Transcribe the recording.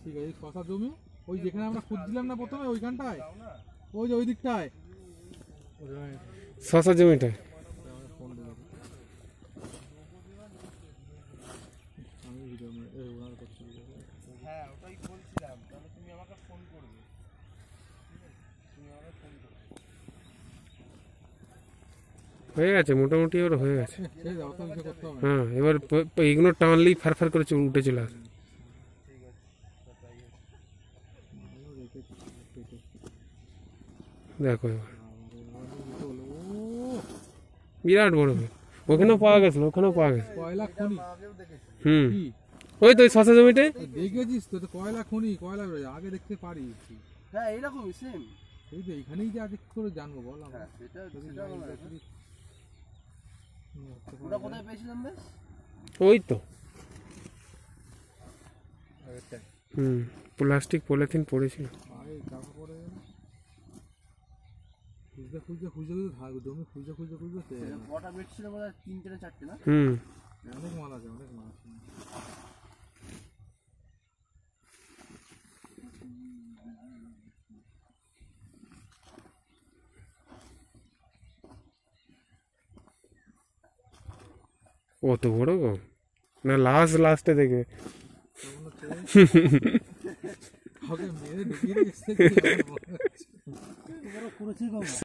ঠিক আছে, শশা জমি ওই যেখানে আমরা খুঁজছিলাম না প্রথমে ওইখানটায়, ওই যে ওই দিকটায় শশা জমিটায়। হ্যাঁ ওটাই বলছিলাম, তাহলে তুমি আমাকে ফোন করবে, হয়ে গেছে মোটামুটি, ওর হয়ে গেছে। হ্যাঁ, এবার এইগুলো টানলেই ফার করে উঠে চলে আসে। দেখো এবার বিরাট বড়, ওখানেও পাওয়া গেছিল, ওখানেও পাওয়া গেছে। হুম, ওই তো ওই শশা জমিতে দেখেছিস তো, কয়লা খনি, কয়লা আগে দেখতে পারি। হ্যাঁ এইরকমই সেম, এই তো এইখানেই যে আগে করে জানবো বল আমরা। ওটা কোথায় পেয়েছিলাম বেশ? ওই তো প্লাস্টিক পলিথিন পড়েছিল। খুঁজতে খুঁজতে খুঁজতে খুঁজতে জমি খুঁজতে খুঁজতে খুঁজতে কটা বেড ছিল বোধ হয়, 3টে না 4টে না? অনেক মাল আছে, অনেক মাল আছে। অত বড় গো না, লাস্টে দেখবে মেরে ঢুকিয়ে